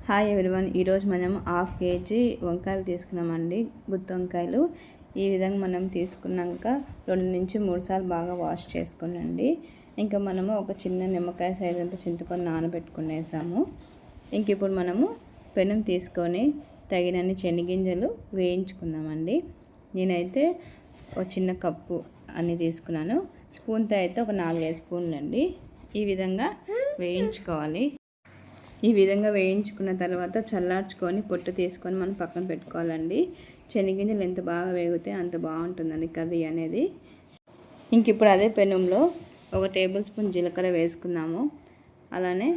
Hi everyone, ఈరోజు మనం half KG వంకాయలు తీసుకున్నామండి. గుత్తి వంకాయలు ఈ విధంగా మనం తీసుకున్నాక 2 నుంచి 3 సార్లు బాగా వాష్ చేసుకోనండి. ఇంకా మనము ఒక చిన్న నిమ్మకాయ సైజ్ అంతా చింతపండు నానబెట్టుకునేసాము. ఇంక ఇప్పుడు మనము పెనం తీసుకొని తగినన్ని శనగింజలు వేయించుకుందామండి. నేనైతే ఒక చిన్న కప్పు అన్నీ తీసుకున్నాను. స్పూన్తో అయితే ఒక 4-5 స్పూన్లు అండి. ఈ విధంగా వేయించుకోవాలి. ఈ విధంగా వేయించుకున్న తర్వాత చల్లార్చుకొని పొట్టు తీసుకొని మనం పక్కన పెట్టుకోవాలండి. శనగింజలు ఎంత బాగా వేగితే అంత బాగుంటుందండి కర్రీ అనేది. ఇంక ఇప్పుడు అదే పెనంలో 1 టేబుల్ స్పూన్ జీలకర్ర వేసుకున్నాము. అలానే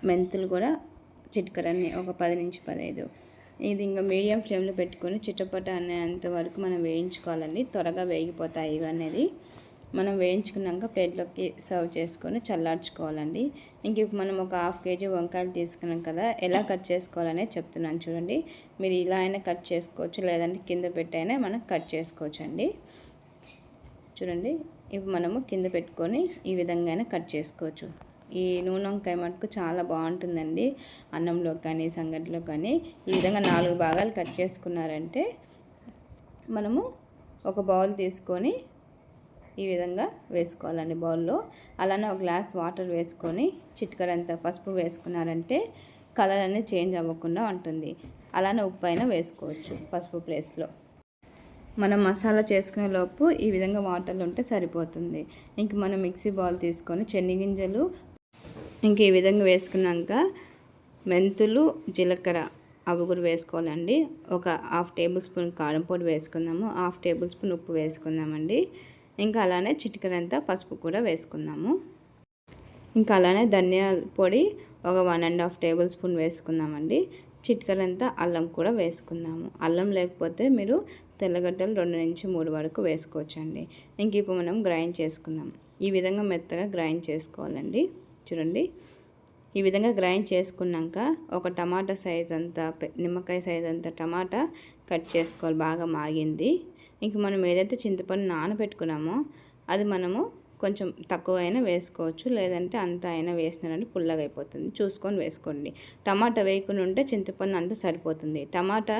మెంతులు కూడా చిటికెడన్ని, ఒక 10 నుంచి 15. ఇది ఇంకా మీడియం ఫ్లేమ్లో పెట్టుకొని చిటపట అనేంత వరకు మనం వేయించుకోవాలండి. త్వరగా వేగిపోతాయి ఇవన్నీ. మనం వేయించుకున్నాక ప్లేట్లోకి సర్వ్ చేసుకొని చల్లార్చుకోవాలండి. ఇంక ఇప్పుడు మనం ఒక హాఫ్ కేజీ వంకాయలు తీసుకున్నాం కదా, ఎలా కట్ చేసుకోవాలనే చెప్తున్నాను చూడండి. మీరు ఇలా అయినా కట్ చేసుకోవచ్చు, లేదంటే కింద పెట్టైనా మనం కట్ చేసుకోవచ్చు అండి. చూడండి, ఇప్పుడు మనము కింద పెట్టుకొని ఈ విధంగా కట్ చేసుకోవచ్చు. ఈ నూనె వంకాయ మటుకు చాలా బాగుంటుందండి. అన్నంలో కానీ సంగటిలో కానీ ఈ విధంగా 4 భాగాలు కట్ చేసుకున్నారంటే మనము ఒక బౌల్ తీసుకొని ఈ విధంగా వేసుకోవాలండి బౌల్లో. అలానే ఒక గ్లాస్ వాటర్ వేసుకొని చిటికెడంత పసుపు వేసుకున్నారంటే కలర్ అనేది చేంజ్ అవ్వకుండా ఉంటుంది. అలానే ఉప్పు అయినా వేసుకోవచ్చు పసుపు ప్లేస్లో. మనం మసాలా చేసుకునే లోపు ఈ విధంగా వాటర్లో ఉంటే సరిపోతుంది. ఇంక మనం మిక్సీ బౌల్ తీసుకొని శనగింజలు ఇంక ఈ విధంగా వేసుకున్నాక మెంతులు, జీలకర్ర అవి కూడా వేసుకోవాలండి. ఒక 1/2 టేబుల్ స్పూన్ కారం పొడి వేసుకుందాము. 1/2 టేబుల్ స్పూన్ ఉప్పు వేసుకుందామండి. ఇంకా అలానే చిటికెడంతా పసుపు కూడా వేసుకుందాము. ఇంకా అలానే ధనియాల పొడి ఒక 1.5 టేబుల్ స్పూన్ వేసుకుందామండి. చిటికెడంతా అల్లం కూడా వేసుకుందాము. అల్లం లేకపోతే మీరు తెల్లగడ్డలు 2 నుంచి 3 వరకు వేసుకోవచ్చండి. ఇంక ఇప్పుడు మనం గ్రైండ్ చేసుకుందాం. ఈ విధంగా మెత్తగా గ్రైండ్ చేసుకోవాలండి. చూడండి, ఈ విధంగా గ్రైండ్ చేసుకున్నాక ఒక టమాటా సైజ్ అంతా, నిమ్మకాయ సైజ్ అంతా టమాటా కట్ చేసుకోవాలి. బాగా మాగింది. ఇంక మనం ఏదైతే చింతపండు నానబెట్టుకున్నామో అది మనము కొంచెం తక్కువ అయినా వేసుకోవచ్చు, లేదంటే అంత అయినా వేసినారంటే పుల్లగా అయిపోతుంది. చూసుకొని వేసుకోండి. టమాటా వేయకుండా ఉంటే చింతపండు అంతా సరిపోతుంది. టమాటా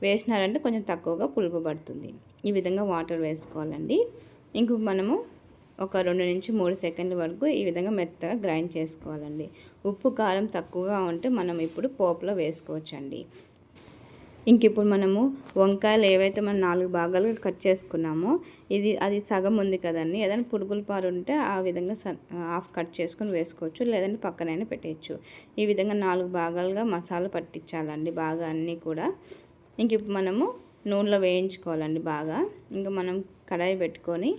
వేసినారంటే కొంచెం తక్కువగా పులుపు పడుతుంది. ఈ విధంగా వాటర్ వేసుకోవాలండి. ఇంక మనము ఒక 2 నుంచి 3 సెకండ్ల వరకు ఈ విధంగా మెత్తగా గ్రైండ్ చేసుకోవాలండి. ఉప్పు కారం తక్కువగా ఉంటే మనం ఇప్పుడు పోపులో వేసుకోవచ్చండి. ఇంక ఇప్పుడు మనము వంకాయలు ఏవైతే మనం 4 భాగాలు కట్ చేసుకున్నామో అది సగం ఉంది కదండి. ఏదైనా పురుగుల పారు ఉంటే ఆ విధంగా హాఫ్ కట్ చేసుకొని వేసుకోవచ్చు, లేదంటే పక్కనైనా పెట్టేయచ్చు. ఈ విధంగా 4 భాగాలుగా మసాలా పట్టించాలండి బాగా అన్నీ కూడా. ఇంక ఇప్పుడు మనము నూనెలో వేయించుకోవాలండి బాగా. ఇంకా మనం కడాయి పెట్టుకొని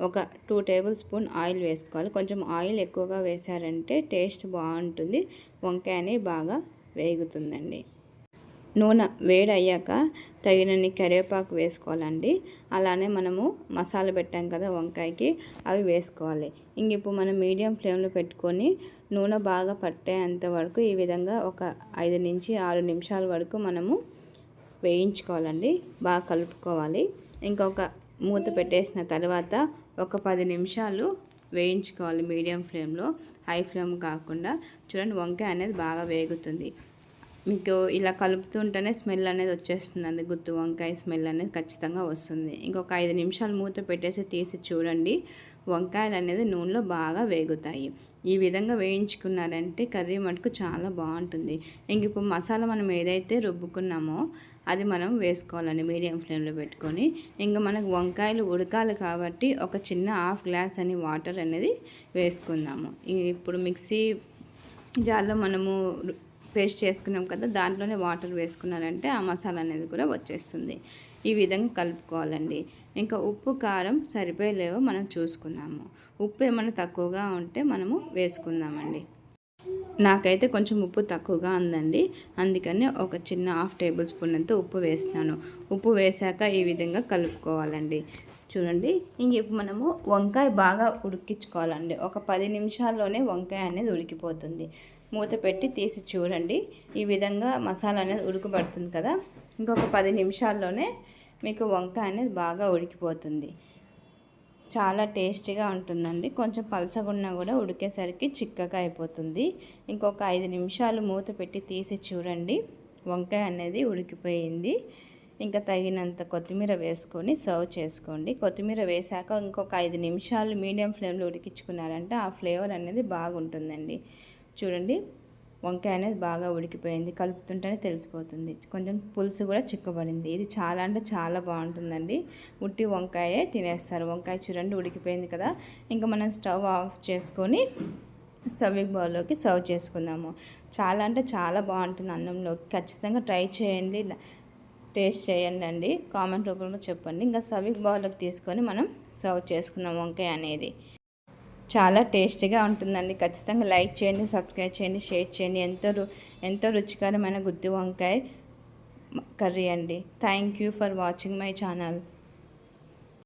ఒక 2 టేబుల్ స్పూన్ ఆయిల్ వేసుకోవాలి. కొంచెం ఆయిల్ ఎక్కువగా వేసారంటే టేస్ట్ బాగుంటుంది, వంకాయ బాగా వేగుతుందండి. నూనె వేడి అయ్యాక తగినన్ని కరివేపాకు వేసుకోవాలండి. అలానే మనము మసాలా పెట్టాం కదా వంకాయకి, అవి వేసుకోవాలి. ఇంక ఇప్పుడు మనం మీడియం ఫ్లేమ్లో పెట్టుకొని నూనె బాగా పట్టేంత వరకు ఈ విధంగా ఒక 5 నుంచి 6 నిమిషాల వరకు మనము వేయించుకోవాలండి. బాగా కలుపుకోవాలి. ఇంకొక మూత పెట్టేసిన తర్వాత ఒక 10 నిమిషాలు వేయించుకోవాలి మీడియం ఫ్లేమ్లో, హై ఫ్లేమ్ కాకుండా. చూడండి, వంకాయ అనేది బాగా వేగుతుంది. మీకు ఇలా కలుపుతుంటేనే స్మెల్ అనేది వచ్చేస్తుందండి. గుత్తి వంకాయ స్మెల్ అనేది ఖచ్చితంగా వస్తుంది. ఇంకొక 5 నిమిషాలు మూత పెట్టేసి తీసి చూడండి, వంకాయలు అనేది నూనెలో బాగా వేగుతాయి. ఈ విధంగా వేయించుకున్నారంటే కర్రీ మటుకు చాలా బాగుంటుంది. ఇంక ఇప్పుడు మసాలా మనం ఏదైతే రుబ్బుకున్నామో అది మనం వేసుకోవాలండి మీడియం ఫ్లేమ్లో పెట్టుకొని. ఇంకా మనకు వంకాయలు ఉడకాలి కాబట్టి ఒక చిన్న 1/2 గ్లాస్ అని వాటర్ అనేది వేసుకుందాము. ఇప్పుడు మిక్సీ జార్లో మనము పేస్ట్ చేసుకున్నాం కదా, దాంట్లోనే వాటర్ వేసుకున్నారంటే ఆ మసాలా అనేది కూడా వచ్చేస్తుంది. ఈ విధంగా కలుపుకోవాలండి. ఇంకా ఉప్పు కారం సరిపోయలేవో మనం చూసుకుందాము. ఉప్పు ఏమైనా తక్కువగా ఉంటే మనము వేసుకుందామండి. నాకైతే కొంచెం ఉప్పు తక్కువగా ఉందండి, అందుకని ఒక చిన్న 1/2 టేబుల్ స్పూన్ అంతా ఉప్పు వేస్తున్నాను. ఉప్పు వేసాక ఈ విధంగా కలుపుకోవాలండి. చూడండి, ఇంక ఇప్పుడు మనము వంకాయ బాగా ఉడికించుకోవాలండి. ఒక 10 నిమిషాల్లోనే వంకాయ అనేది ఉడికిపోతుంది. మూత పెట్టి తీసి చూడండి, ఈ విధంగా మసాలా అనేది ఉడకబడుతుంది కదా. ఇంకొక 10 నిమిషాల్లోనే మీకు వంకాయ అనేది బాగా ఉడికిపోతుంది. చాలా టేస్టీగా ఉంటుందండి. కొంచెం పలసగున్నా కూడా ఉడికేసరికి చిక్కగా అయిపోతుంది. ఇంకొక 5 నిమిషాలు మూత పెట్టి తీసి చూడండి, వంకాయ అనేది ఉడికిపోయింది. ఇంకా తగినంత కొత్తిమీర వేసుకొని సర్వ్ చేసుకోండి. కొత్తిమీర వేసాక ఇంకొక 5 నిమిషాలు మీడియం ఫ్లేమ్లో ఉడికించుకున్నారంటే ఆ ఫ్లేవర్ అనేది బాగుంటుందండి. చూడండి, వంకాయ అనేది బాగా ఉడికిపోయింది. కలుపుతుంటేనే తెలిసిపోతుంది. కొంచెం పులుసు కూడా చిక్కబడింది. ఇది చాలా అంటే చాలా బాగుంటుందండి. ఉట్టి వంకాయే తినేస్తారు. వంకాయ చూడండి ఉడికిపోయింది కదా. ఇంకా మనం స్టవ్ ఆఫ్ చేసుకొని సర్వింగ్ బౌల్లోకి సర్వ్ చేసుకుందాము. చాలా అంటే చాలా బాగుంటుంది అన్నంలోకి. ఖచ్చితంగా ట్రై చేయండి, టేస్ట్ చేయండి అండి. కామెంట్ రూపంలో చెప్పండి. ఇంకా సర్వింగ్ బౌల్లోకి తీసుకొని మనం సర్వ్ చేసుకుందాం వంకాయ అనేది. చాలా టేస్టీగా ఉంటుందండి. ఖచ్చితంగా లైక్ చేయండి, సబ్స్క్రైబ్ చేయండి, షేర్ చేయండి. ఎంతో రుచికరమైన గుత్తి వంకాయ కర్రీ అండి. Thank you for watching my channel.